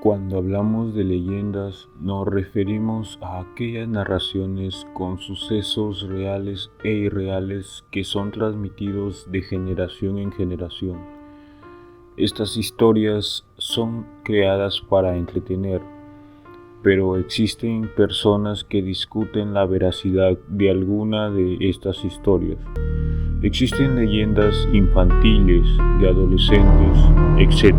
Cuando hablamos de leyendas, nos referimos a aquellas narraciones con sucesos reales e irreales que son transmitidos de generación en generación. Estas historias son creadas para entretener, pero existen personas que discuten la veracidad de alguna de estas historias. Existen leyendas infantiles, de adolescentes, etc.,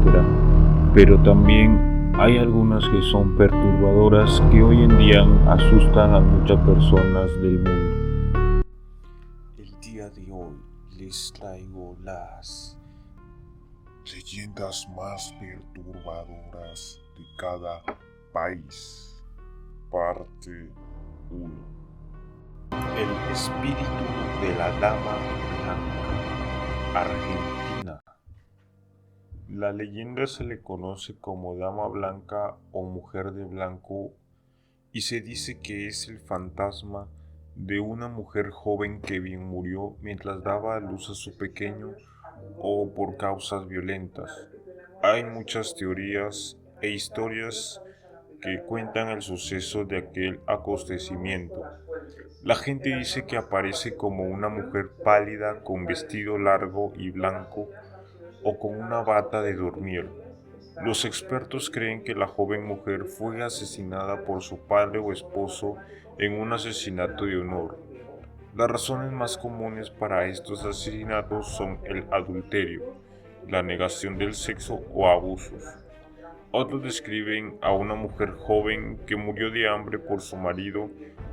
pero también hay algunas que son perturbadoras que hoy en día asustan a muchas personas del mundo. El día de hoy les traigo las leyendas más perturbadoras de cada país. Parte 1. El espíritu de la Dama Blanca, Argentina. La leyenda se le conoce como Dama Blanca o Mujer de Blanco y se dice que es el fantasma de una mujer joven que bien murió mientras daba a luz a su pequeño o por causas violentas. Hay muchas teorías e historias que cuentan el suceso de aquel acontecimiento. La gente dice que aparece como una mujer pálida con vestido largo y blanco o con una bata de dormir. Los expertos creen que la joven mujer fue asesinada por su padre o esposo en un asesinato de honor. Las razones más comunes para estos asesinatos son el adulterio, la negación del sexo o abusos. Otros describen a una mujer joven que murió de hambre por su marido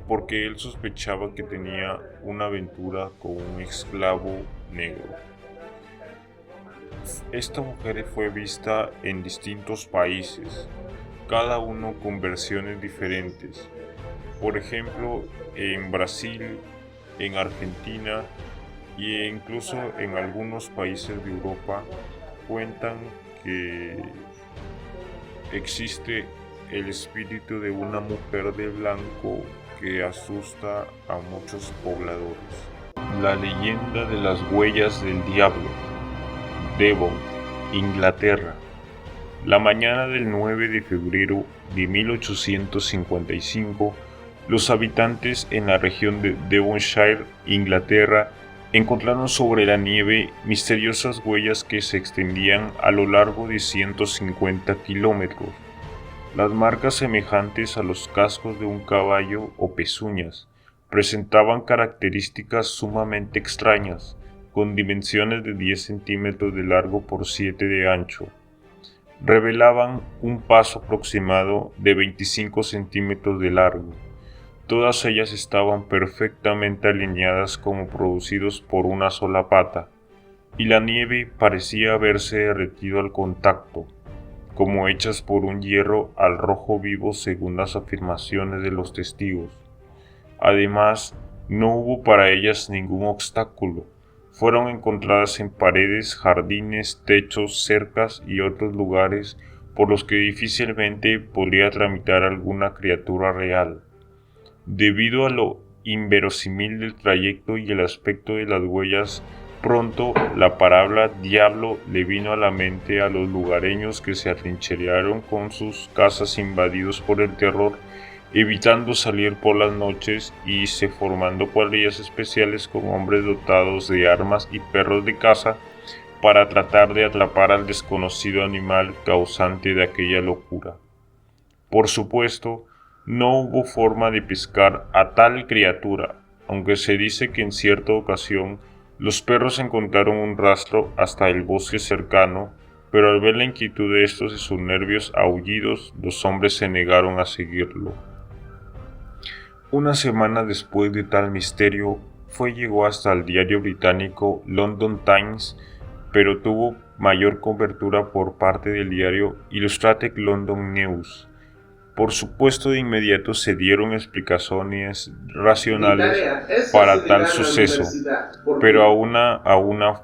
porque él sospechaba que tenía una aventura con un esclavo negro. Esta mujer fue vista en distintos países, cada uno con versiones diferentes. Por ejemplo, en Brasil, en Argentina e incluso en algunos países de Europa cuentan que existe el espíritu de una mujer de blanco que asusta a muchos pobladores. La leyenda de las huellas del diablo. Devon, Inglaterra. La mañana del 9 de febrero de 1855, los habitantes en la región de Devonshire, Inglaterra, encontraron sobre la nieve misteriosas huellas que se extendían a lo largo de 150 kilómetros. Las marcas semejantes a los cascos de un caballo o pezuñas presentaban características sumamente extrañas, con dimensiones de 10 centímetros de largo por 7 de ancho. Revelaban un paso aproximado de 25 centímetros de largo. Todas ellas estaban perfectamente alineadas como producidos por una sola pata, y la nieve parecía haberse derretido al contacto, como hechas por un hierro al rojo vivo según las afirmaciones de los testigos. Además, no hubo para ellas ningún obstáculo. Fueron encontradas en paredes, jardines, techos, cercas y otros lugares por los que difícilmente podría tramitar alguna criatura real. Debido a lo inverosímil del trayecto y el aspecto de las huellas, pronto la palabra diablo le vino a la mente a los lugareños que se atrincheraron con sus casas invadidos por el terror, evitando salir por las noches y se formando cuadrillas especiales con hombres dotados de armas y perros de caza para tratar de atrapar al desconocido animal causante de aquella locura. Por supuesto, no hubo forma de pescar a tal criatura, aunque se dice que en cierta ocasión los perros encontraron un rastro hasta el bosque cercano, pero al ver la inquietud de estos y sus nervios aullidos, los hombres se negaron a seguirlo. Una semana después de tal misterio, llegó hasta el diario británico London Times, pero tuvo mayor cobertura por parte del diario Illustrated London News. Por supuesto, de inmediato se dieron explicaciones racionales para tal suceso, pero a una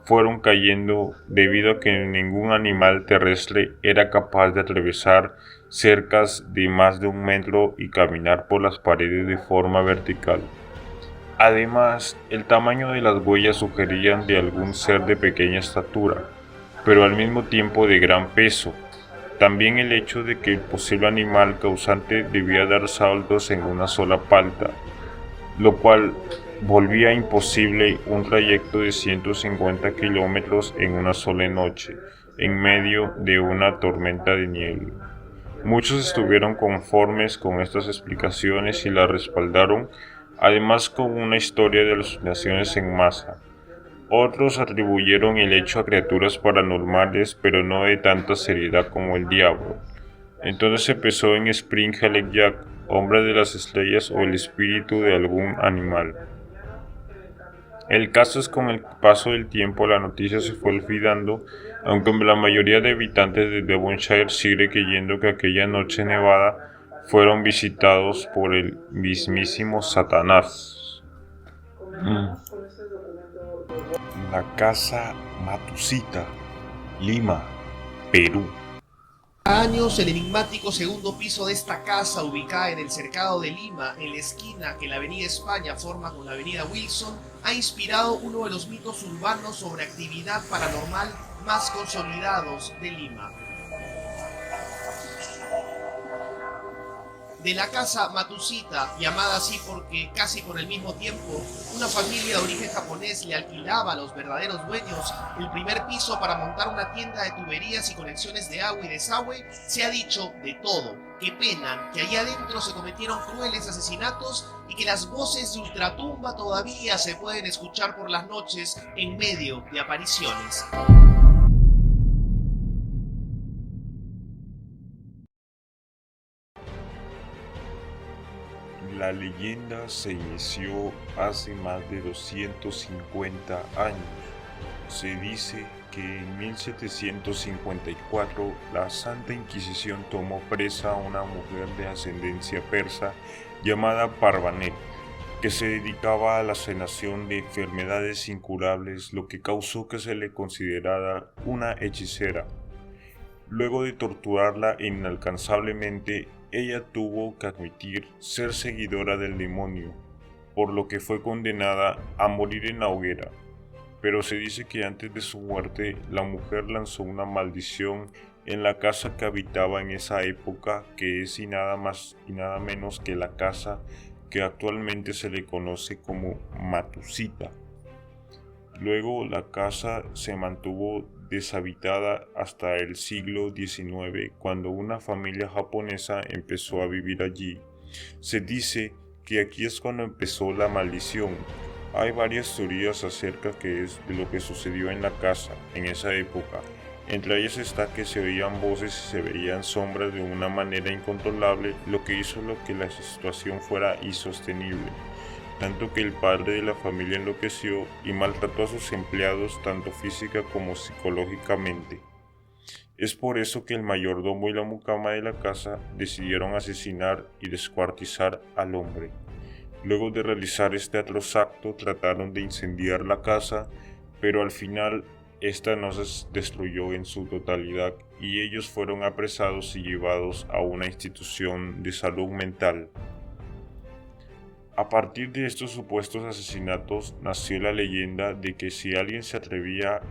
fueron cayendo debido a que ningún animal terrestre era capaz de atravesar cercas de más de 1 metro y caminar por las paredes de forma vertical. Además, el tamaño de las huellas sugerían de algún ser de pequeña estatura, pero al mismo tiempo de gran peso. También el hecho de que el posible animal causante debía dar saltos en una sola pata, lo cual volvía imposible un trayecto de 150 kilómetros en una sola noche, en medio de una tormenta de nieve. Muchos estuvieron conformes con estas explicaciones y las respaldaron, además con una historia de alucinaciones en masa. Otros atribuyeron el hecho a criaturas paranormales, pero no de tanta seriedad como el diablo. Entonces se pensó en Spring Halleck Jack, hombre de las estrellas o el espíritu de algún animal. El caso es que con el paso del tiempo la noticia se fue olvidando, aunque la mayoría de habitantes de Devonshire sigue creyendo que aquella noche nevada fueron visitados por el mismísimo Satanás. La casa Matusita, Lima, Perú. Años, el enigmático segundo piso de esta casa, ubicada en el cercado de Lima, en la esquina que la avenida España forma con la avenida Wilson, ha inspirado uno de los mitos urbanos sobre actividad paranormal más consolidados de Lima. De la casa Matusita, llamada así porque casi por el mismo tiempo, una familia de origen japonés le alquilaba a los verdaderos dueños el primer piso para montar una tienda de tuberías y conexiones de agua y desagüe, se ha dicho de todo. Qué pena que allá adentro se cometieron crueles asesinatos y que las voces de ultratumba todavía se pueden escuchar por las noches en medio de apariciones. La leyenda se inició hace más de 250 años. Se dice que en 1754 la Santa Inquisición tomó presa a una mujer de ascendencia persa llamada Parvanet, que se dedicaba a la sanación de enfermedades incurables, lo que causó que se le considerara una hechicera. Luego de torturarla inalcanzablemente, ella tuvo que admitir ser seguidora del demonio, por lo que fue condenada a morir en la hoguera. Pero se dice que antes de su muerte, la mujer lanzó una maldición en la casa que habitaba en esa época, que es y nada más y nada menos que la casa que actualmente se le conoce como Matusita. Luego la casa se mantuvo deshabitada hasta el siglo XIX, cuando una familia japonesa empezó a vivir allí. Se dice que aquí es cuando empezó la maldición. Hay varias teorías acerca de lo que sucedió en la casa en esa época. Entre ellas está que se oían voces y se veían sombras de una manera incontrolable, lo que hizo que la situación fuera insostenible, tanto que el padre de la familia enloqueció y maltrató a sus empleados tanto física como psicológicamente. Es por eso que el mayordomo y la mucama de la casa decidieron asesinar y descuartizar al hombre. Luego de realizar este atroz acto, trataron de incendiar la casa, pero al final esta no se destruyó en su totalidad y ellos fueron apresados y llevados a una institución de salud mental. A partir de estos supuestos asesinatos nació la leyenda de que si alguien se atrevía a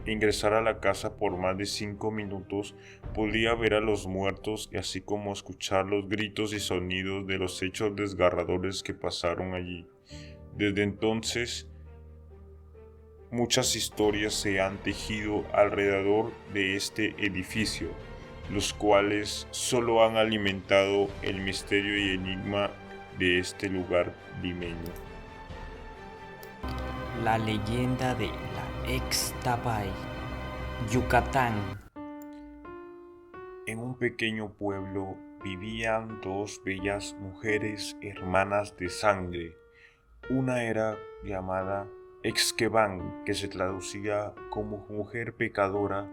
ingresar a la casa por más de 5 minutos, podía ver a los muertos y así como escuchar los gritos y sonidos de los hechos desgarradores que pasaron allí. Desde entonces, muchas historias se han tejido alrededor de este edificio, los cuales solo han alimentado el misterio y enigma de este lugar limeño. La leyenda de la Ixtabay, Yucatán. En un pequeño pueblo vivían dos bellas mujeres hermanas de sangre. Una era llamada Exqueban, que se traducía como mujer pecadora,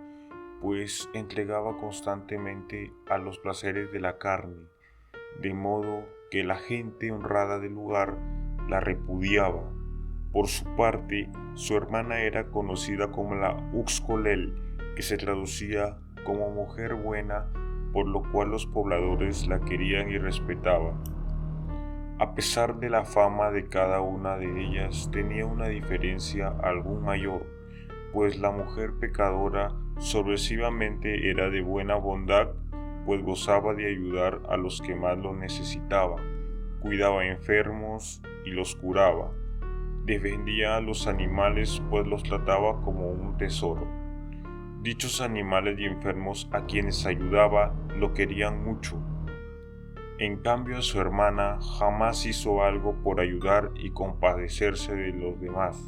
pues entregaba constantemente a los placeres de la carne, de modo que la gente honrada del lugar la repudiaba. Por su parte, su hermana era conocida como la Uxcolel, que se traducía como mujer buena, por lo cual los pobladores la querían y respetaban. A pesar de la fama de cada una de ellas, tenía una diferencia algo mayor, pues la mujer pecadora sorpresivamente era de buena bondad, pues gozaba de ayudar a los que más lo necesitaban, cuidaba enfermos y los curaba, defendía a los animales, pues los trataba como un tesoro. Dichos animales y enfermos a quienes ayudaba lo querían mucho. En cambio, a su hermana jamás hizo algo por ayudar y compadecerse de los demás,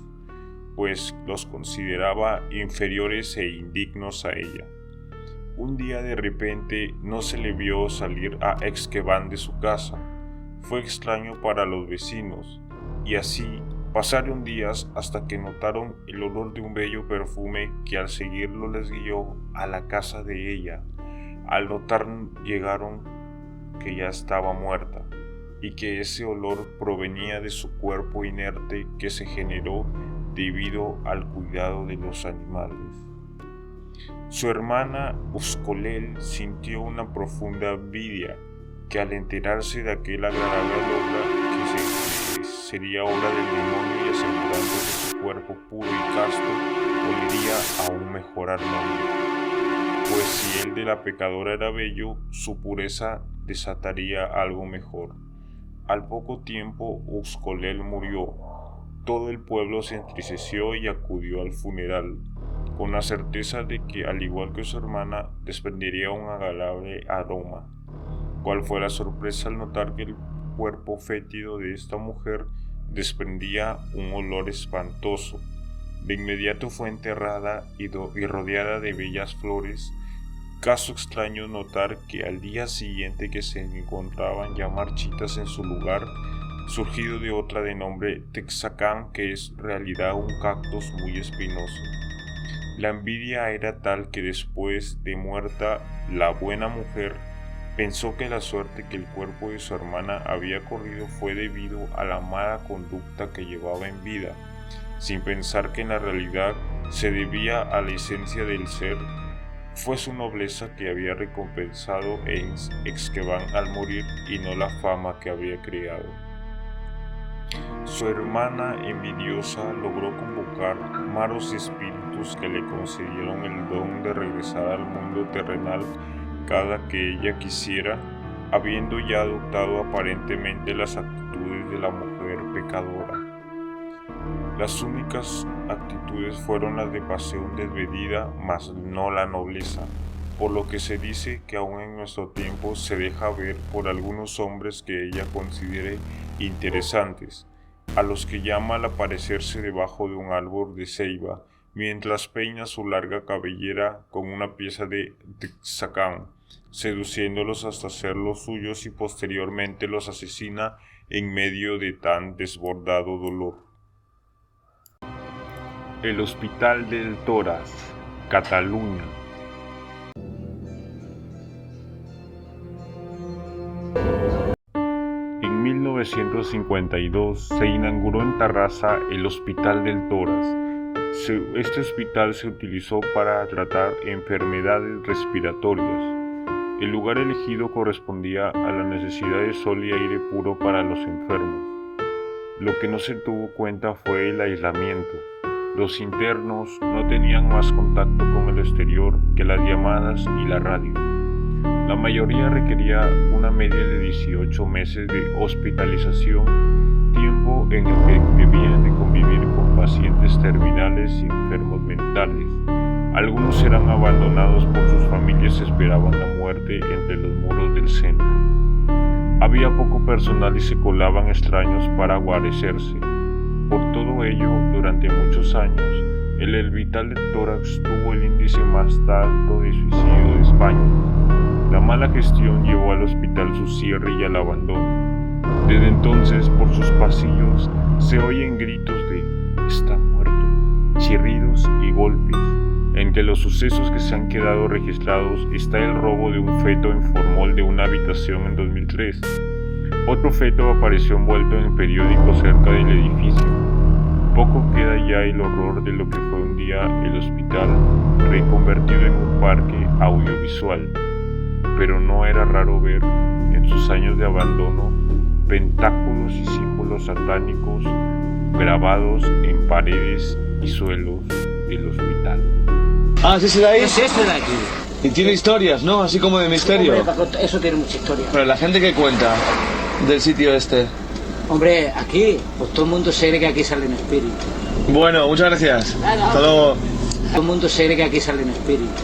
pues los consideraba inferiores e indignos a ella. Un día de repente no se le vio salir a Esqueban de su casa. Fue extraño para los vecinos, y así pasaron días hasta que notaron el olor de un bello perfume que al seguirlo les guió a la casa de ella. Al notar llegaron que ya estaba muerta, y que ese olor provenía de su cuerpo inerte que se generó debido al cuidado de los animales. Su hermana Uscolel sintió una profunda envidia, que al enterarse de aquel agradable olor que sería obra del demonio y asegurando que su cuerpo puro y casto olería aún mejor armonía, pues si el de la pecadora era bello, su pureza desataría algo mejor. Al poco tiempo Uscolel murió. Todo el pueblo se entristeció y acudió al funeral, con la certeza de que, al igual que su hermana, desprendería un agradable aroma. ¿Cuál fue la sorpresa al notar que el cuerpo fétido de esta mujer desprendía un olor espantoso? De inmediato fue enterrada y rodeada de bellas flores. Caso extraño notar que al día siguiente que se encontraban ya marchitas en su lugar, surgido de otra de nombre Texacán, que es en realidad un cactus muy espinoso. La envidia era tal que después de muerta la buena mujer, pensó que la suerte que el cuerpo de su hermana había corrido fue debido a la mala conducta que llevaba en vida, sin pensar que en la realidad se debía a la esencia del ser. Fue su nobleza que había recompensado en Esqueban al morir y no la fama que había creado. Su hermana envidiosa logró convocar malos espíritus que le concedieron el don de regresar al mundo terrenal cada que ella quisiera, habiendo ya adoptado aparentemente las actitudes de la mujer pecadora. Las únicas actitudes fueron las de pasión desmedida, mas no la nobleza, por lo que se dice que aún en nuestro tiempo se deja ver por algunos hombres que ella considere interesantes, a los que llama al aparecerse debajo de un árbol de ceiba, mientras peina su larga cabellera con una pieza de texacán, seduciéndolos hasta hacerlos suyos y posteriormente los asesina en medio de tan desbordado dolor. El Hospital del Tórax, Cataluña. En 1952 se inauguró en Tarrasa el Hospital del Tórax. Este hospital se utilizó para tratar enfermedades respiratorias. El lugar elegido correspondía a la necesidad de sol y aire puro para los enfermos. Lo que no se tuvo cuenta fue el aislamiento. Los internos no tenían más contacto con el exterior que las llamadas y la radio. La mayoría requería una media de 18 meses de hospitalización, tiempo en el que debían de convivir con pacientes terminales y enfermos mentales. Algunos eran abandonados por sus familias y esperaban la muerte entre los muros del centro. Había poco personal y se colaban extraños para guarecerse. Por todo ello, durante muchos años, el Hospital del Tórax tuvo el índice más alto de suicidio de España. La mala gestión llevó al hospital su cierre y al abandono. Desde entonces, por sus pasillos, se oyen gritos de «está muerto», chirridos y golpes. Entre los sucesos que se han quedado registrados está el robo de un feto en formol de una habitación en 2003. Otro feto apareció envuelto en el periódico cerca del edificio. Poco queda ya el horror de lo que fue un día el hospital reconvertido en un parque audiovisual. Pero no era raro ver, en sus años de abandono, pentáculos y símbolos satánicos grabados en paredes y suelos el hospital. Ah, ¿sí será ahí? Es este de aquí. Y tiene historias, ¿no? Así como de misterio. Hombre, Paco, eso tiene mucha historia. Pero la gente que cuenta del sitio este. Hombre, aquí, pues todo el mundo se cree que aquí salen espíritus. Bueno, muchas gracias. Nada. Hasta luego. Todo el mundo se cree que aquí salen espíritus.